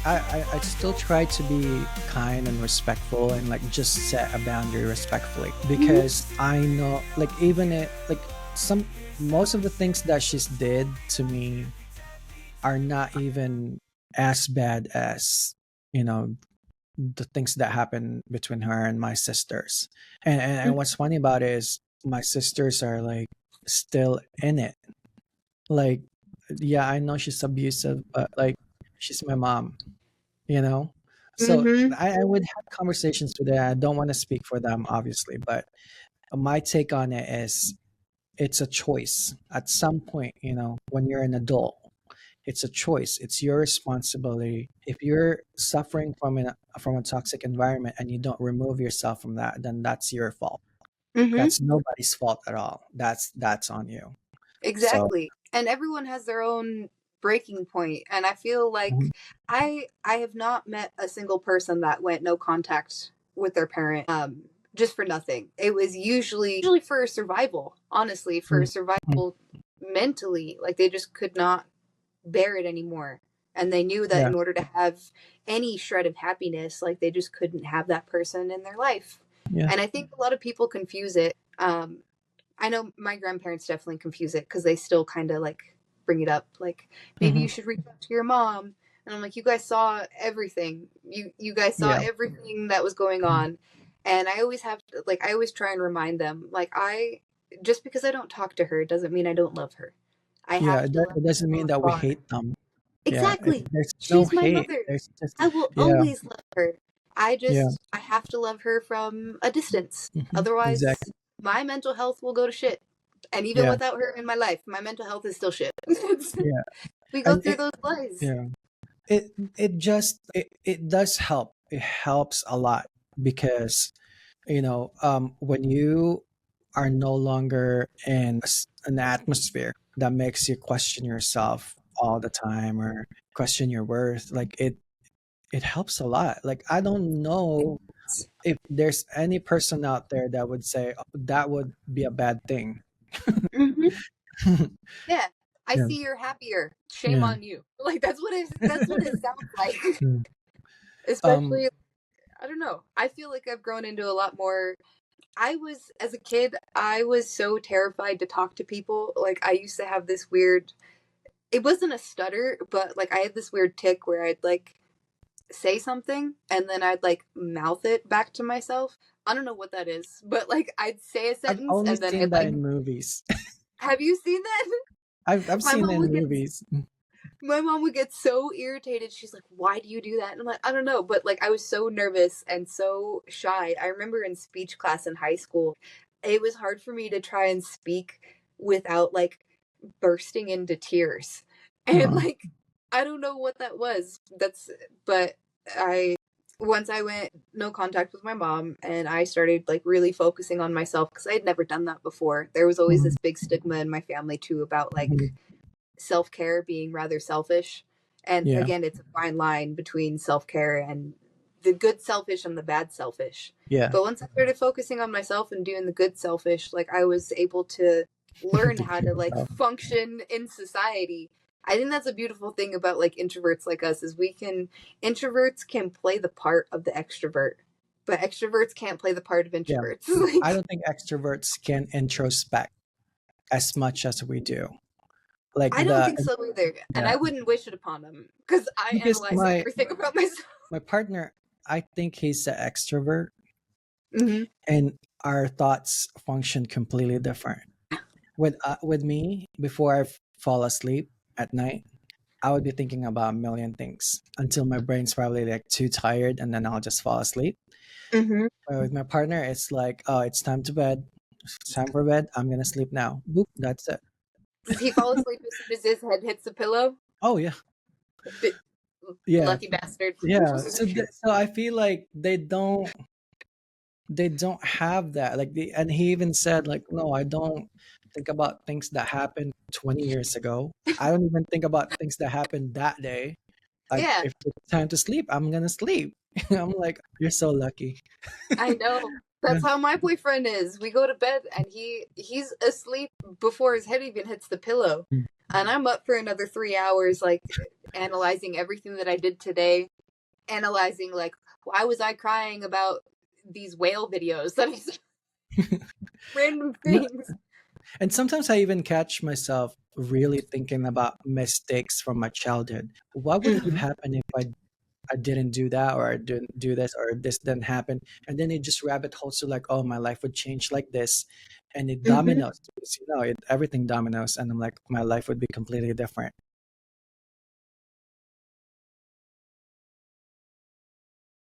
I still try to be kind and respectful and like just set a boundary respectfully Mhm. because I know like even it like some most of the things that she's did to me are not even as bad as you know the things that happen between her and my sisters. And what's funny about it is my sisters are like still in it. Like, yeah, I know she's abusive, but like she's my mom, you know? So Mhm. I would have conversations with her. I don't want to speak for them, obviously, but my take on it is it's a choice. At some point, when you're an adult, it's a choice. It's your responsibility. If you're suffering from a toxic environment and you don't remove yourself from that, then that's your fault. Mhm. That's nobody's fault at all. That's on you. So, Exactly. And everyone has their own breaking point, and I feel mhm, like I have not met a single person that went no contact with their parent just for nothing. It was usually for survival, honestly, for mhm, mhm, survival mentally. Like they just could not bear it anymore. And they knew that yeah, in order to have any shred of happiness, like they just couldn't have that person in their life. yeah, And I think a lot of people confuse it. I know my grandparents definitely confuse it because they still kind of like bring it up, like maybe mhm, you should reach out to your mom. And I'm like, you guys saw everything. You guys saw yeah, everything that was going mhm, on, and I always have to, like I always try and remind them, like I just because I don't talk to her doesn't mean I don't love her. I yeah. have to let It her doesn't go mean as that we far. hate them. Yeah, Exactly. there's no She's my hate. mother. There's just I will yeah, always love her. yeah, I have to love her from a distance. Otherwise, exactly. my mental health will go to shit. And even Yeah, without her in my life, my mental health is still shit. yeah, We go and through those lies. yeah. It does help. It helps a lot because when you are no longer in an atmosphere that makes you question yourself all the time or question your worth, like it helps a lot. Like I don't know if there's any person out there that would say, "Oh, that would be a bad thing." Hmm. Yeah. I Yeah, see you're happier. Shame yeah. on you. Like that's what it sounds like. Mm. Um, Especially I don't know. I feel like I've grown into a lot more. I was as a kid, I was so terrified to talk to people. Like I used to have this weird, it wasn't a stutter, but like I had this weird tick where I'd like say something and then I'd like mouth it back to myself. I don't know what that is, but like I'd say a I've sentence only and then seen I'd that like, in movies. have you seen that? I've my seen mom it in would get movies. my mom would get so irritated. She's like, "Why do you do that?" And I'm like, "I don't know," but like I was so nervous and so shy. I remember in speech class in high school, it was hard for me to try and speak without like bursting into tears. And Uh, like I don't know what that was. That's but I once I went no contact with my mom and I started like really focusing on myself because I had never done that before. There was always mhm, this big stigma in my family too about mhm. like self-care being rather selfish. And Yeah, again, it's a fine line between self-care and the good selfish and the bad selfish. yeah. But once I started focusing on myself and doing the good selfish, like I was able to learn The how to good like stuff. function in society. I think that's a beautiful thing about like introverts like us is we can introverts can play the part of the extrovert, but extroverts can't play the part of Yeah. introverts. I Like don't think extroverts can introspect as much as we do. Like I don't think so either, and yeah, I wouldn't wish it upon them because I because analyze everything about myself. my partner, I think he's an extrovert, Hmm. and our thoughts function completely different. With me, before fall asleep at night, I would be thinking about a million things until my brain's probably like too tired, and then I'll just fall asleep. Hmm. With my partner, it's like, oh, it's time to bed. It's time for bed. I'm gonna sleep now. Boop. That's it. Does he fall asleep as soon as his head hits the pillow? Oh yeah, D- yeah, Lucky bastard. yeah. So I feel like they don't have that. Like and he even said like, no, I don't think about things that happened 20 years ago. I don't even think about things that happened that day. Like Yeah, if it's time to sleep, I'm gonna sleep. I'm like, you're so lucky. I know. Yeah. That's how my boyfriend is. We go to bed and he's asleep before his head even hits the pillow. Mm. And I'm up for another 3 hours, like analyzing everything that I did today, analyzing like why was I crying about these whale videos that I saw, random No, things. and sometimes I even catch myself really thinking about mistakes from my childhood. What would have Mm-hmm. happened if I didn't do that, or I didn't do this, or this didn't happen? And then it just rabbit holes to like, oh, my life would change like this, and it Mm-hmm. dominoes. Because, everything dominoes, and I'm like, my life would be completely different.